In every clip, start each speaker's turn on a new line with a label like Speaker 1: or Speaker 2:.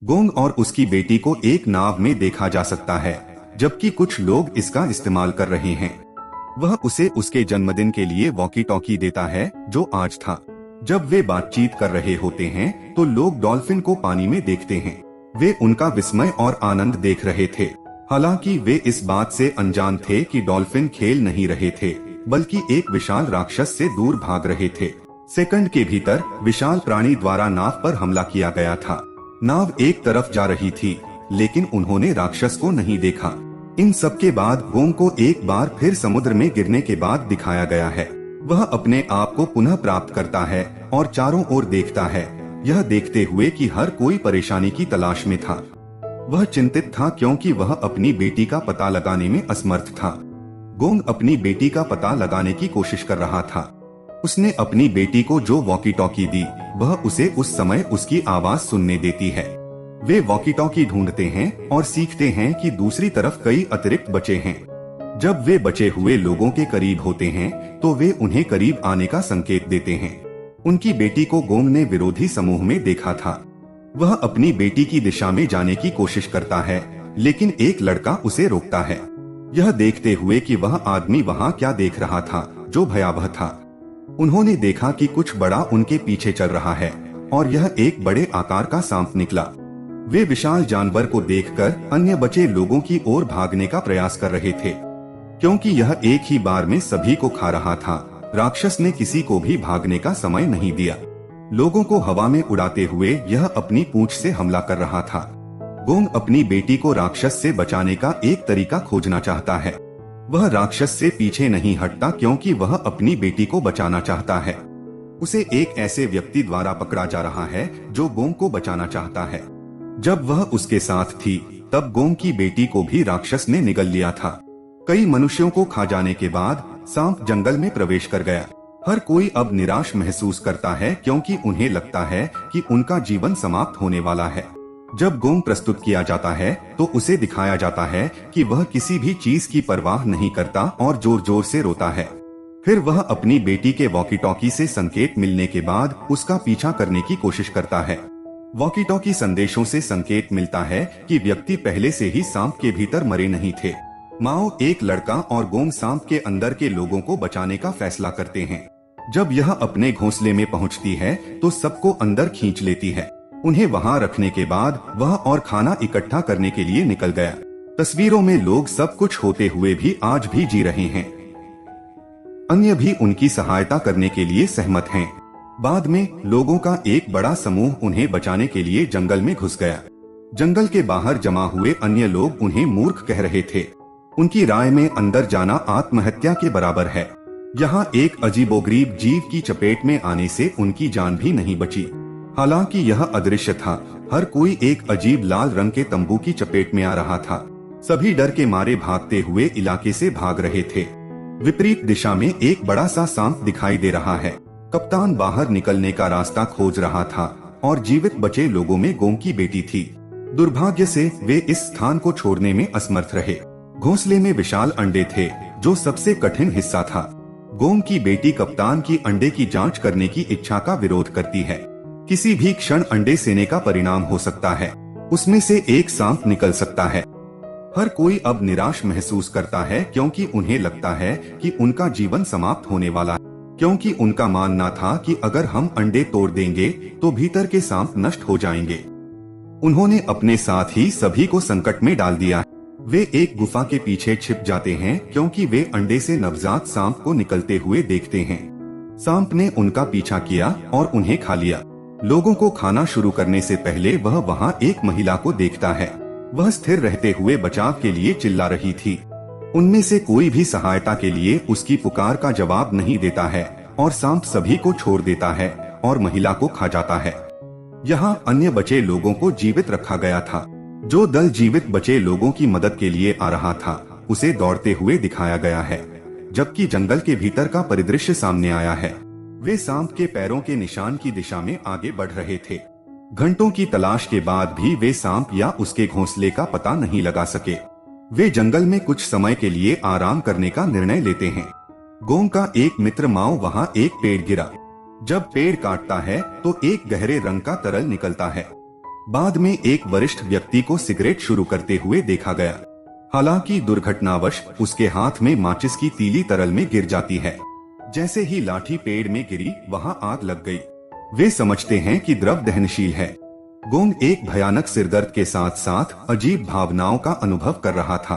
Speaker 1: Gong और उसकी बेटी को एक नाव में देखा जा सकता है, जबकि कुछ लोग इसका इस्तेमाल कर रहे हैं। वह उसे उसके जन्मदिन के लिए वॉकी टॉकी देता है, जो आज था। जब वे बातचीत कर रहे होते हैं तो लोग डॉल्फिन को पानी में देखते हैं। वे उनका विस्मय और आनंद देख रहे थे, हालांकि वे इस बात से अनजान थे कि डॉल्फिन खेल नहीं रहे थे, बल्कि एक विशाल राक्षस से दूर भाग रहे थे। सेकंड के भीतर विशाल प्राणी द्वारा नाव पर हमला किया गया था। नाव एक तरफ जा रही थी, लेकिन उन्होंने राक्षस को नहीं देखा। इन सब के बाद गोंग को एक बार फिर समुद्र में गिरने के बाद दिखाया गया है। वह अपने आप को पुनः प्राप्त करता है और चारों ओर देखता है, यह देखते हुए कि हर कोई परेशानी की तलाश में था। वह चिंतित था क्योंकि वह अपनी बेटी का पता लगाने में असमर्थ था। गोंग अपनी बेटी का पता लगाने की कोशिश कर रहा था। उसने अपनी बेटी को जो वॉकी टॉकी दी, वह उसे उस समय उसकी आवाज सुनने देती है। वे वॉकी टॉकी ढूंढते हैं और सीखते हैं कि दूसरी तरफ कई अतिरिक्त बचे हैं। जब वे बचे हुए लोगों के करीब होते हैं तो वे उन्हें करीब आने का संकेत देते हैं। उनकी बेटी को गोंग ने विरोधी समूह में देखा था। वह अपनी बेटी की दिशा में जाने की कोशिश करता है, लेकिन एक लड़का उसे रोकता है, यह देखते हुए कि वह आदमी वहां क्या देख रहा था जो भयावह था। उन्होंने देखा कि कुछ बड़ा उनके पीछे चल रहा है और यह एक बड़े आकार का सांप निकला। वे विशाल जानवर को देखकर अन्य बचे लोगों की ओर भागने का प्रयास कर रहे थे। क्योंकि यह एक ही बार में सभी को खा रहा था, राक्षस ने किसी को भी भागने का समय नहीं दिया। लोगों को हवा में उड़ाते हुए यह अपनी पूंछ से हमला कर रहा था। गोंग अपनी बेटी को राक्षस से बचाने का एक तरीका खोजना चाहता है। वह राक्षस से पीछे नहीं हटता क्योंकि वह अपनी बेटी को बचाना चाहता है। उसे एक ऐसे व्यक्ति द्वारा पकड़ा जा रहा है जो गोंग को बचाना चाहता है। जब वह उसके साथ थी, तब गोंग की बेटी को भी राक्षस ने निगल लिया था। कई मनुष्यों को खा जाने के बाद सांप जंगल में प्रवेश कर गया। हर कोई अब निराश महसूस करता है क्योंकि उन्हें लगता है कि उनका जीवन समाप्त होने वाला है। जब गोंग प्रस्तुत किया जाता है तो उसे दिखाया जाता है कि वह किसी भी चीज की परवाह नहीं करता और जोर जोर से रोता है। फिर वह अपनी बेटी के वॉकी टॉकी से संकेत मिलने के बाद उसका पीछा करने की कोशिश करता है। वॉकी टॉकी संदेशों से संकेत मिलता है कि व्यक्ति पहले से ही सांप के भीतर मरे नहीं थे। माओ, एक लड़का और गोंग सांप के अंदर के लोगों को बचाने का फैसला करते हैं। जब यह अपने घोंसले में पहुंचती है तो सबको अंदर खींच लेती है। उन्हें वहां रखने के बाद वह और खाना इकट्ठा करने के लिए निकल गया। तस्वीरों में लोग सब कुछ होते हुए भी आज भी जी रहे हैं। अन्य भी उनकी सहायता करने के लिए सहमत हैं। बाद में लोगों का एक बड़ा समूह उन्हें बचाने के लिए जंगल में घुस गया। जंगल के बाहर जमा हुए अन्य लोग उन्हें मूर्ख कह रहे थे। उनकी राय में अंदर जाना आत्महत्या के बराबर है। यहाँ एक अजीबोगरीब जीव की चपेट में आने से उनकी जान भी नहीं बची। हालांकि यह अदृश्य था, हर कोई एक अजीब लाल रंग के तंबू की चपेट में आ रहा था। सभी डर के मारे भागते हुए इलाके से भाग रहे थे। विपरीत दिशा में एक बड़ा सा सांप दिखाई दे रहा है। कप्तान बाहर निकलने का रास्ता खोज रहा था और जीवित बचे लोगों में गोंग की बेटी थी। दुर्भाग्य से वे इस स्थान को छोड़ने में असमर्थ रहे। घोंसले में विशाल अंडे थे, जो सबसे कठिन हिस्सा था। गोंग की बेटी कप्तान की अंडे की जांच करने की इच्छा का विरोध करती है। किसी भी क्षण अंडे सेने का परिणाम हो सकता है, उसमें से एक सांप निकल सकता है। हर कोई अब निराश महसूस करता है क्योंकि उन्हें लगता है कि उनका जीवन समाप्त होने वाला है। क्योंकि उनका मानना था कि अगर हम अंडे तोड़ देंगे तो भीतर के सांप नष्ट हो जाएंगे। उन्होंने अपने साथ ही सभी को संकट में डाल दिया। वे एक गुफा के पीछे छिप जाते हैं क्योंकि वे अंडे से नवजात सांप को निकलते हुए देखते हैं। सांप ने उनका पीछा किया और उन्हें खा लिया। लोगों को खाना शुरू करने से पहले वह वहां एक महिला को देखता है। वह स्थिर रहते हुए बचाव के लिए चिल्ला रही थी। उनमें से कोई भी सहायता के लिए उसकी पुकार का जवाब नहीं देता है और सांप सभी को छोड़ देता है और महिला को खा जाता है। यहाँ अन्य बचे लोगों को जीवित रखा गया था। जो दल जीवित बचे लोगों की मदद के लिए आ रहा था, उसे दौड़ते हुए दिखाया गया है, जबकि जंगल के भीतर का परिदृश्य सामने आया है। वे सांप के पैरों के निशान की दिशा में आगे बढ़ रहे थे। घंटों की तलाश के बाद भी वे सांप या उसके घोंसले का पता नहीं लगा सके। वे जंगल में कुछ समय के लिए आराम करने का निर्णय लेते हैं। गोंग का एक मित्र माओ वहां एक पेड़ गिरा। जब पेड़ काटता है तो एक गहरे रंग का तरल निकलता है। बाद में एक वरिष्ठ व्यक्ति को सिगरेट शुरू करते हुए देखा गया। हालांकि दुर्घटनावश उसके हाथ में माचिस की तीली तरल में गिर जाती है। जैसे ही लाठी पेड़ में गिरी वहां आग लग गई। वे समझते हैं कि द्रव दहनशील है। गोंग एक भयानक सिरदर्द के साथ साथ अजीब भावनाओं का अनुभव कर रहा था।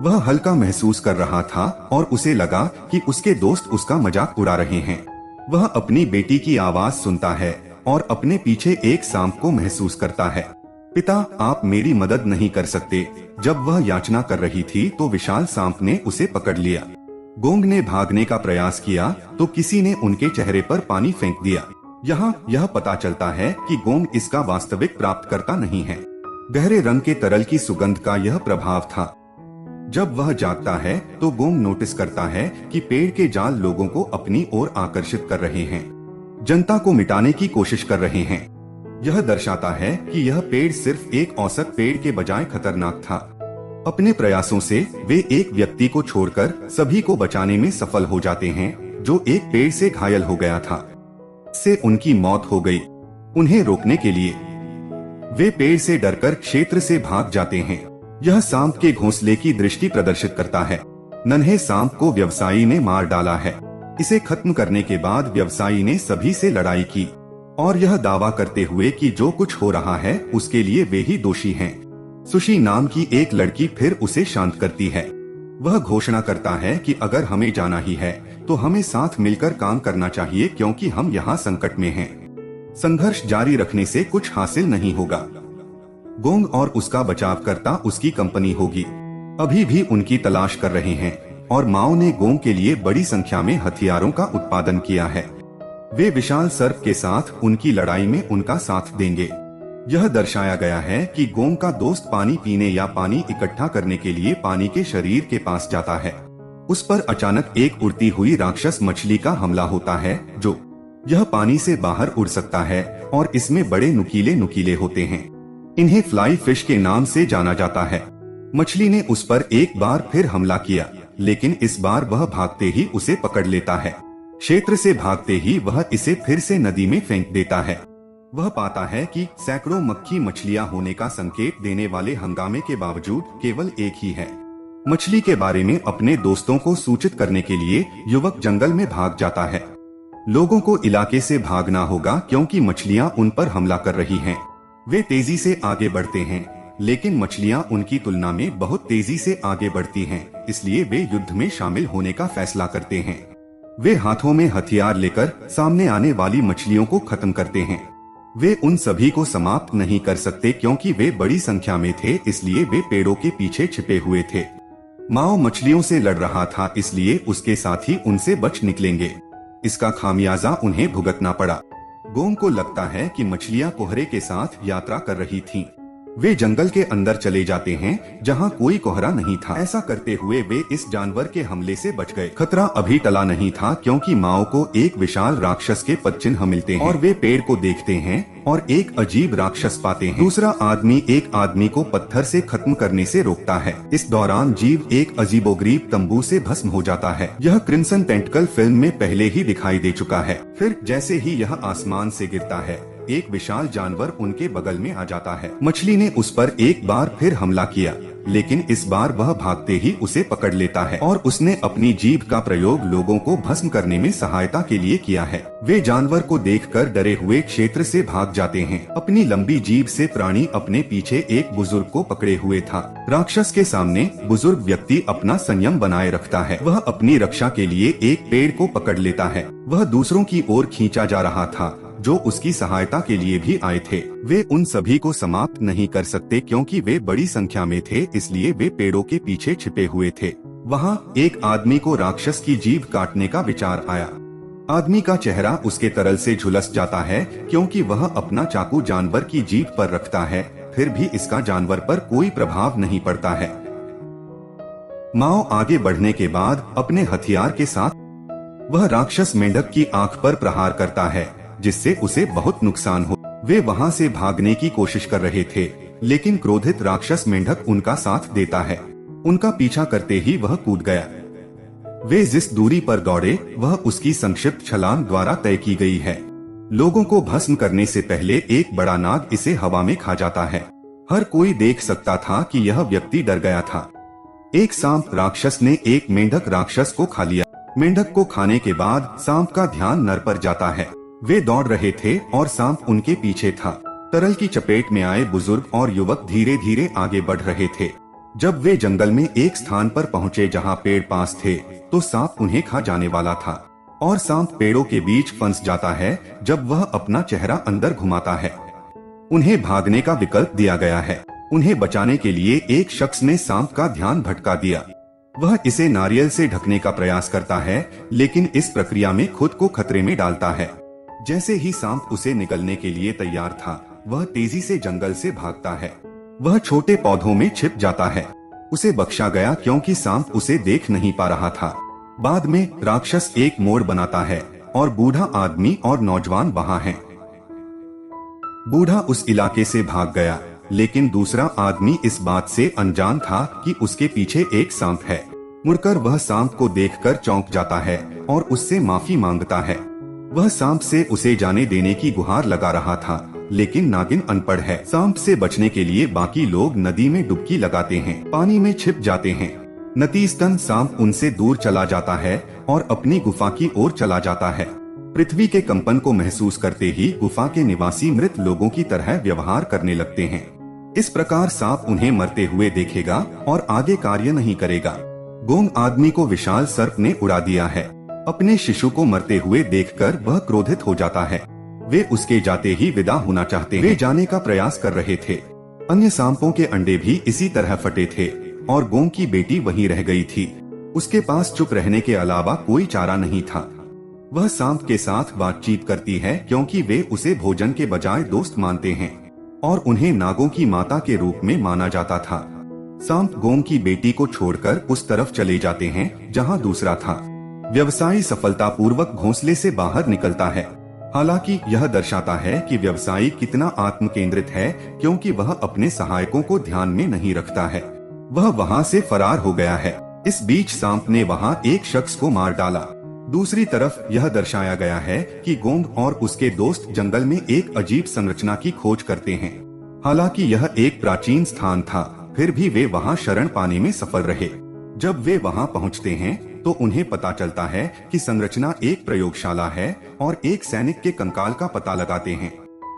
Speaker 1: वह हल्का महसूस कर रहा था और उसे लगा कि उसके दोस्त उसका मजाक उड़ा रहे हैं। वह अपनी बेटी की आवाज सुनता है और अपने पीछे एक सांप को महसूस करता है। पिता, आप मेरी मदद नहीं कर सकते। जब वह याचना कर रही थी तो विशाल सांप ने उसे पकड़ लिया। गोंग ने भागने का प्रयास किया तो किसी ने उनके चेहरे पर पानी फेंक दिया। यहाँ यह पता चलता है कि गोंग इसका वास्तविक प्राप्तकर्ता नहीं है। गहरे रंग के तरल की सुगंध का यह प्रभाव था। जब वह जागता है तो गोंग नोटिस करता है कि पेड़ के जाल लोगों को अपनी ओर आकर्षित कर रहे हैं, जनता को मिटाने की कोशिश कर रहे हैं। यह दर्शाता है कि यह पेड़ सिर्फ एक औसत पेड़ के बजाय खतरनाक था। अपने प्रयासों से वे एक व्यक्ति को छोड़कर सभी को बचाने में सफल हो जाते हैं जो एक पेड़ से घायल हो गया था। से उनकी मौत हो गई। उन्हें रोकने के लिए वे पेड़ से डरकर क्षेत्र से भाग जाते हैं। यह सांप के घोंसले की दृष्टि प्रदर्शित करता है। नन्हे सांप को व्यवसायी ने मार डाला है। इसे खत्म करने के बाद व्यवसायी ने सभी से लड़ाई की और यह दावा करते हुए कि जो कुछ हो रहा है उसके लिए वे ही दोषी हैं। सुशी नाम की एक लड़की फिर उसे शांत करती है। वह घोषणा करता है कि अगर हमें जाना ही है तो हमें साथ मिलकर काम करना चाहिए क्योंकि हम यहाँ संकट में हैं। संघर्ष जारी रखने से कुछ हासिल नहीं होगा। गोंग और उसका बचावकर्ता उसकी कंपनी होगी। अभी भी उनकी तलाश कर रहे हैं और माओ ने गोंग के लिए बड़ी संख्या में हथियारों का उत्पादन किया है। वे विशाल सर्प के साथ उनकी लड़ाई में उनका साथ देंगे। यह दर्शाया गया है कि गोंग का दोस्त पानी पीने या पानी इकट्ठा करने के लिए पानी के शरीर के पास जाता है। उस पर अचानक एक उड़ती हुई राक्षस मछली का हमला होता है जो यह पानी से बाहर उड़ सकता है और इसमें बड़े नुकीले नुकीले होते हैं। इन्हें फ्लाई फिश के नाम से जाना जाता है। मछली ने उस पर एक बार फिर हमला किया, लेकिन इस बार वह भागते ही उसे पकड़ लेता है। क्षेत्र से भागते ही वह इसे फिर से नदी में फेंक देता है। वह पाता है कि सैकड़ों मक्खी मछलियां होने का संकेत देने वाले हंगामे के बावजूद केवल एक ही है। मछली के बारे में अपने दोस्तों को सूचित करने के लिए युवक जंगल में भाग जाता है। लोगों को इलाके से भागना होगा क्योंकि मछलियां उन पर हमला कर रही हैं। वे तेजी से आगे बढ़ते हैं, लेकिन मछलियां उनकी तुलना में बहुत तेजी से आगे बढ़ती हैं, इसलिए वे युद्ध में शामिल होने का फैसला करते हैं। वे हाथों में हथियार लेकर सामने आने वाली मछलियों को खत्म करते हैं। वे उन सभी को समाप्त नहीं कर सकते क्योंकि वे बड़ी संख्या में थे, इसलिए वे पेड़ों के पीछे छिपे हुए थे। माओ मछलियों से लड़ रहा था, इसलिए उसके साथी उनसे बच निकलेंगे। इसका खामियाजा उन्हें भुगतना पड़ा। गोंग को लगता है कि मछलियां कोहरे के साथ यात्रा कर रही थीं। वे जंगल के अंदर चले जाते हैं जहां कोई कोहरा नहीं था। ऐसा करते हुए वे इस जानवर के हमले से बच गए। खतरा अभी टला नहीं था क्योंकि माओ को एक विशाल राक्षस के पदचिन्ह मिलते हैं और वे पेड़ को देखते हैं और एक अजीब राक्षस पाते हैं। दूसरा आदमी एक आदमी को पत्थर से खत्म करने से रोकता है। इस दौरान जीव एक अजीबोगरीब तंबू से भस्म हो जाता है। यह क्रिम्सन टेंटकल फिल्म में पहले ही दिखाई दे चुका है। फिर जैसे ही यह आसमान से गिरता है, एक विशाल जानवर उनके बगल में आ जाता है। मछली ने उस पर एक बार फिर हमला किया, लेकिन इस बार वह भागते ही उसे पकड़ लेता है और उसने अपनी जीभ का प्रयोग लोगों को भस्म करने में सहायता के लिए किया है। वे जानवर को देखकर डरे हुए क्षेत्र से भाग जाते हैं। अपनी लंबी जीभ से प्राणी अपने पीछे एक बुजुर्ग को पकड़े हुए था। राक्षस के सामने बुजुर्ग व्यक्ति अपना संयम बनाए रखता है। वह अपनी रक्षा के लिए एक पेड़ को पकड़ लेता है। वह दूसरों की ओर खींचा जा रहा था जो उसकी सहायता के लिए भी आए थे। वे उन सभी को समाप्त नहीं कर सकते क्योंकि वे बड़ी संख्या में थे, इसलिए वे पेड़ों के पीछे छिपे हुए थे। वहाँ एक आदमी को राक्षस की जीभ काटने का विचार आया। आदमी का चेहरा उसके तरल से झुलस जाता है क्योंकि वह अपना चाकू जानवर की जीभ पर रखता है, फिर भी इसका जानवर पर कोई प्रभाव नहीं पड़ता है। माओ आगे बढ़ने के बाद अपने हथियार के साथ वह राक्षस मेंढक की आंख पर प्रहार करता है, जिससे उसे बहुत नुकसान हो। वे वहां से भागने की कोशिश कर रहे थे, लेकिन क्रोधित राक्षस मेंढक उनका साथ देता है। उनका पीछा करते ही वह कूद गया। वे जिस दूरी पर दौड़े वह उसकी संक्षिप्त छलांग द्वारा तय की गई है। लोगों को भस्म करने से पहले एक बड़ा नाग इसे हवा में खा जाता है। हर कोई देख सकता था कि यह व्यक्ति डर गया था। एक सांप राक्षस ने एक मेंढक राक्षस को खा लिया। मेंढक को खाने के बाद सांप का ध्यान नर पर जाता है। वे दौड़ रहे थे और सांप उनके पीछे था। तरल की चपेट में आए बुजुर्ग और युवक धीरे धीरे आगे बढ़ रहे थे। जब वे जंगल में एक स्थान पर पहुँचे जहाँ पेड़ पास थे, तो सांप उन्हें खा जाने वाला था। और सांप पेड़ों के बीच फंस जाता है जब वह अपना चेहरा अंदर घुमाता है। उन्हें भागने का विकल्प दिया गया है। उन्हें बचाने के लिए एक शख्स ने सांप का ध्यान भटका दिया। वह इसे नारियल से ढकने का प्रयास करता है, लेकिन इस प्रक्रिया में खुद को खतरे में डालता है। जैसे ही सांप उसे निगलने के लिए तैयार था, वह तेजी से जंगल से भागता है। वह छोटे पौधों में छिप जाता है। उसे बख्शा गया क्योंकि सांप उसे देख नहीं पा रहा था। बाद में राक्षस एक मोड़ बनाता है और बूढ़ा आदमी और नौजवान वहाँ हैं। बूढ़ा उस इलाके से भाग गया, लेकिन दूसरा आदमी इस बात से अनजान था कि उसके पीछे एक सांप है। मुड़कर वह सांप को देखकर चौंक जाता है और उससे माफी मांगता है। वह सांप से उसे जाने देने की गुहार लगा रहा था, लेकिन नागिन अनपढ़ है। सांप से बचने के लिए बाकी लोग नदी में डुबकी लगाते हैं, पानी में छिप जाते हैं। नतीजतन सांप उनसे दूर चला जाता है और अपनी गुफा की ओर चला जाता है। पृथ्वी के कंपन को महसूस करते ही गुफा के निवासी मृत लोगों की तरह व्यवहार करने लगते हैं। इस प्रकार सांप उन्हें मरते हुए देखेगा और आगे कार्य नहीं करेगा। गोंग आदमी को विशाल सर्प ने उड़ा दिया है। अपने शिशु को मरते हुए देखकर वह क्रोधित हो जाता है। वे उसके जाते ही विदा होना चाहते हैं। वे जाने का प्रयास कर रहे थे। अन्य सांपों के अंडे भी इसी तरह फटे थे और गोंग की बेटी वहीं रह गई थी। उसके पास चुप रहने के अलावा कोई चारा नहीं था। वह सांप के साथ बातचीत करती है क्योंकि वे उसे भोजन के बजाय दोस्त मानते हैं और उन्हें नागों की माता के रूप में माना जाता था। सांप गोंग की बेटी को छोड़कर उस तरफ चले जाते हैं जहां दूसरा था। व्यवसायी सफलतापूर्वक घोंसले से बाहर निकलता है। हालांकि यह दर्शाता है कि व्यवसायी कितना आत्म केंद्रित है, क्योंकि वह अपने सहायकों को ध्यान में नहीं रखता है। वह वहां से फरार हो गया है। इस बीच सांप ने वहां एक शख्स को मार डाला। दूसरी तरफ यह दर्शाया गया है कि गोंग और उसके दोस्त जंगल में एक अजीब संरचना की खोज करते हैं। हालांकि यह एक प्राचीन स्थान था, फिर भी वे वहां शरण पाने में सफल रहे। जब वे वहां पहुंचते हैं तो उन्हें पता चलता है कि संरचना एक प्रयोगशाला है और एक सैनिक के कंकाल का पता लगाते हैं।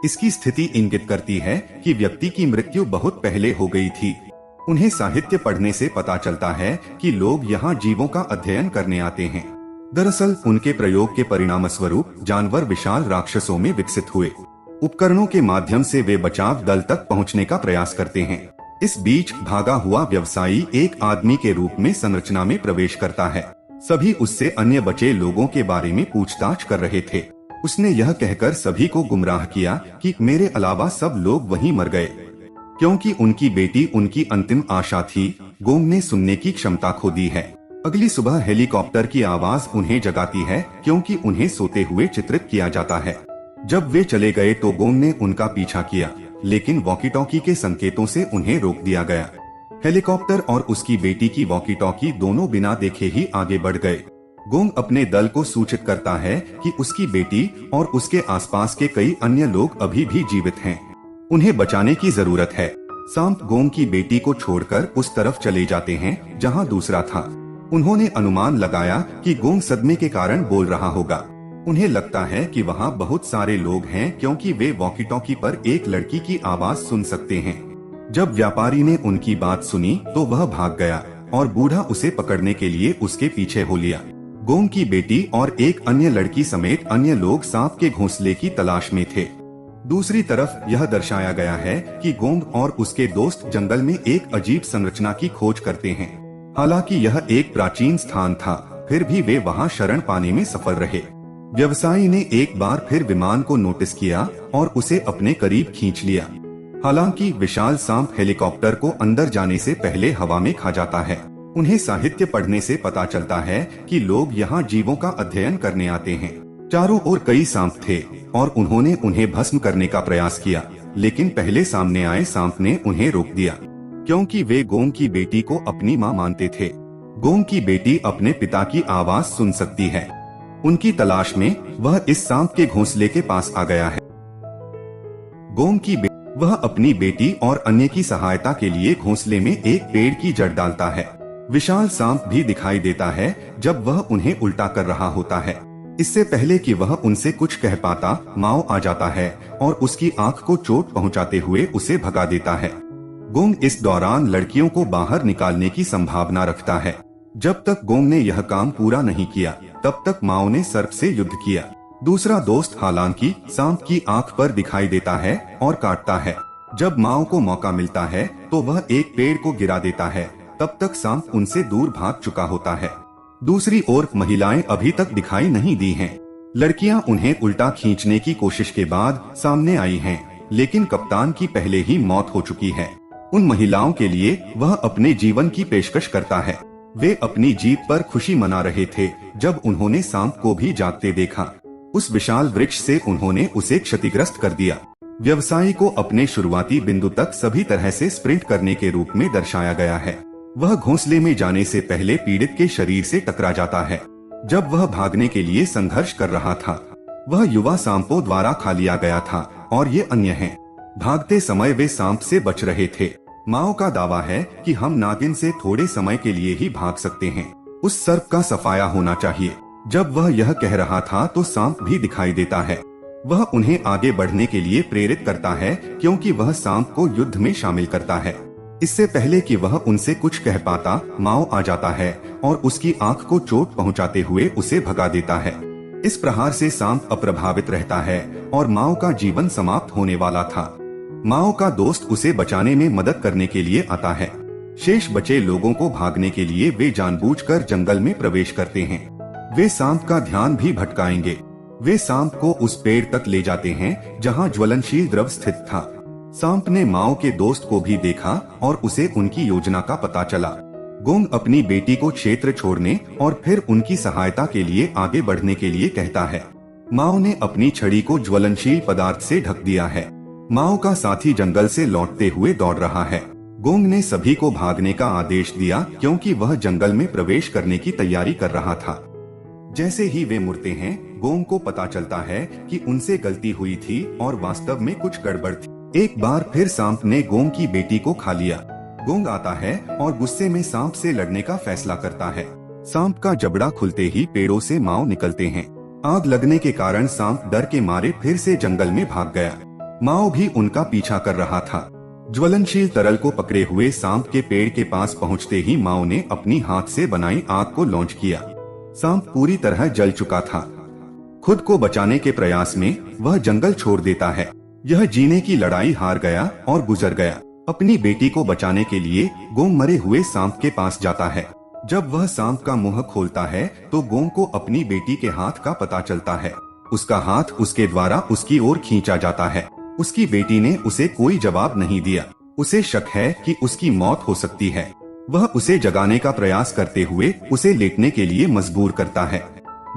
Speaker 1: इसकी स्थिति इंगित करती है कि व्यक्ति की मृत्यु बहुत पहले हो गई थी। उन्हें साहित्य पढ़ने से पता चलता है कि लोग यहाँ जीवों का अध्ययन करने आते हैं। दरअसल उनके प्रयोग के परिणाम स्वरूप जानवर विशाल राक्षसों में विकसित हुए। उपकरणों के माध्यम से वे बचाव दल तक पहुँचने का प्रयास करते हैं। इस बीच भागा हुआ व्यवसायी एक आदमी के रूप में संरचना में प्रवेश करता है। सभी उससे अन्य बचे लोगों के बारे में पूछताछ कर रहे थे। उसने यह कहकर सभी को गुमराह किया कि मेरे अलावा सब लोग वहीं मर गए, क्योंकि उनकी बेटी उनकी अंतिम आशा थी। गोंग ने सुनने की क्षमता खो दी है। अगली सुबह हेलीकॉप्टर की आवाज उन्हें जगाती है, क्योंकि उन्हें सोते हुए चित्रित किया जाता है। जब वे चले गए तो गोंग ने उनका पीछा किया, लेकिन वॉकी टॉकी के संकेतों से उन्हें रोक दिया गया। हेलीकॉप्टर और उसकी बेटी की वॉकी टॉकी दोनों बिना देखे ही आगे बढ़ गए। गोंग अपने दल को सूचित करता है कि उसकी बेटी और उसके आसपास के कई अन्य लोग अभी भी जीवित हैं। उन्हें बचाने की जरूरत है। सांप गोंग की बेटी को छोड़कर उस तरफ चले जाते हैं जहां दूसरा था। उन्होंने अनुमान लगाया कि गोंग सदमे के कारण बोल रहा होगा। उन्हें लगता है कि वहां बहुत सारे लोग हैं, क्योंकि वे वॉकी टॉकी पर एक लड़की की आवाज सुन सकते हैं। जब व्यापारी ने उनकी बात सुनी तो वह भाग गया और बूढ़ा उसे पकड़ने के लिए उसके पीछे हो लिया। गोंग की बेटी और एक अन्य लड़की समेत अन्य लोग सांप के घोंसले की तलाश में थे। दूसरी तरफ यह दर्शाया गया है कि गोंग और उसके दोस्त जंगल में एक अजीब संरचना की खोज करते हैं। हालांकि यह एक प्राचीन स्थान था, फिर भी वे वहां शरण पाने में सफल रहे। व्यवसायी ने एक बार फिर विमान को नोटिस किया और उसे अपने करीब खींच लिया। हालांकि विशाल सांप हेलीकॉप्टर को अंदर जाने से पहले हवा में खा जाता है। उन्हें साहित्य पढ़ने से पता चलता है कि लोग यहाँ जीवों का अध्ययन करने आते हैं। चारों ओर कई सांप थे और उन्होंने उन्हें भस्म करने का प्रयास किया, लेकिन पहले सामने आए सांप ने उन्हें रोक दिया, क्योंकि वे गोंग की बेटी को अपनी मां मानते थे। गोंग की बेटी अपने पिता की आवाज सुन सकती है। उनकी तलाश में वह इस सांप के घोंसले के पास आ गया है। गोंग की वह अपनी बेटी और अन्य की सहायता के लिए घोंसले में एक पेड़ की जड़ डालता है। विशाल सांप भी दिखाई देता है जब वह उन्हें उल्टा कर रहा होता है। इससे पहले कि वह उनसे कुछ कह पाता, माओ आ जाता है और उसकी आंख को चोट पहुंचाते हुए उसे भगा देता है। गोंग इस दौरान लड़कियों को बाहर निकालने की संभावना रखता है। जब तक गोंग ने यह काम पूरा नहीं किया, तब तक माओ ने सर्प से युद्ध किया। दूसरा दोस्त हालांकि सांप की आंख पर दिखाई देता है और काटता है। जब माओ को मौका मिलता है तो वह एक पेड़ को गिरा देता है। तब तक सांप उनसे दूर भाग चुका होता है। दूसरी ओर महिलाएं अभी तक दिखाई नहीं दी हैं। लड़कियां उन्हें उल्टा खींचने की कोशिश के बाद सामने आई हैं, लेकिन कप्तान की पहले ही मौत हो चुकी है। उन महिलाओं के लिए वह अपने जीवन की पेशकश करता है। वे अपनी जीत पर खुशी मना रहे थे जब उन्होंने सांप को भी जागते देखा। उस विशाल वृक्ष से उन्होंने उसे क्षतिग्रस्त कर दिया। व्यवसायी को अपने शुरुआती बिंदु तक सभी तरह से स्प्रिंट करने के रूप में दर्शाया गया है। वह घोंसले में जाने से पहले पीड़ित के शरीर से टकरा जाता है। जब वह भागने के लिए संघर्ष कर रहा था, वह युवा सांपों द्वारा खा लिया गया था और ये अन्य हैं। भागते समय वे सांप से बच रहे थे। माओ का दावा है कि हम नागिन से थोड़े समय के लिए ही भाग सकते हैं। उस सर्प का सफाया होना चाहिए। जब वह यह कह रहा था तो सांप भी दिखाई देता है। वह उन्हें आगे बढ़ने के लिए प्रेरित करता है क्योंकि वह सांप को युद्ध में शामिल करता है। इससे पहले कि वह उनसे कुछ कह पाता, माओ आ जाता है और उसकी आंख को चोट पहुंचाते हुए उसे भगा देता है। इस प्रहार से सांप अप्रभावित रहता है और माओ का जीवन समाप्त होने वाला था। माओ का दोस्त उसे बचाने में मदद करने के लिए आता है। शेष बचे लोगों को भागने के लिए वे जानबूझकर जंगल में प्रवेश करते हैं। वे सांप का ध्यान भी भटकाएंगे। वे सांप को उस पेड़ तक ले जाते हैं जहां ज्वलनशील द्रव स्थित था। सांप ने माओ के दोस्त को भी देखा और उसे उनकी योजना का पता चला। गोंग अपनी बेटी को क्षेत्र छोड़ने और फिर उनकी सहायता के लिए आगे बढ़ने के लिए कहता है। माओ ने अपनी छड़ी को ज्वलनशील पदार्थ से ढक दिया है। माओ का साथी जंगल से लौटते हुए दौड़ रहा है। गोंग ने सभी को भागने का आदेश दिया क्योंकि वह जंगल में प्रवेश करने की तैयारी कर रहा था। जैसे ही वे मुड़ते हैं, गोंग को पता चलता है कि उनसे गलती हुई थी और वास्तव में कुछ गड़बड़ थी। एक बार फिर सांप ने गोंग की बेटी को खा लिया। गोंग आता है और गुस्से में सांप से लड़ने का फैसला करता है। सांप का जबड़ा खुलते ही पेड़ों से माओ निकलते हैं। आग लगने के कारण सांप डर के मारे फिर से जंगल में भाग गया। माओ भी उनका पीछा कर रहा था। ज्वलनशील तरल को पकड़े हुए सांप के पेड़ के पास पहुंचते ही माओ ने अपनी हाथ से बनाई आग को लॉन्च किया। सांप पूरी तरह जल चुका था। खुद को बचाने के प्रयास में वह जंगल छोड़ देता है। यह जीने की लड़ाई हार गया और गुजर गया। अपनी बेटी को बचाने के लिए गोंग मरे हुए सांप के पास जाता है। जब वह सांप का मुंह खोलता है तो गोंग को अपनी बेटी के हाथ का पता चलता है। उसका हाथ उसके द्वारा उसकी ओर खींचा जाता है। उसकी बेटी ने उसे कोई जवाब नहीं दिया। उसे शक है कि उसकी मौत हो सकती है। वह उसे जगाने का प्रयास करते हुए उसे लेटने के लिए मजबूर करता है।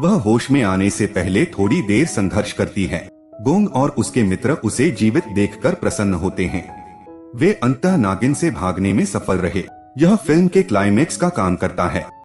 Speaker 1: वह होश में आने से पहले थोड़ी देर संघर्ष करती है। गोंग और उसके मित्र उसे जीवित देखकर प्रसन्न होते हैं। वे अंततः नागिन से भागने में सफल रहे। यह फिल्म के क्लाइमेक्स का काम करता है।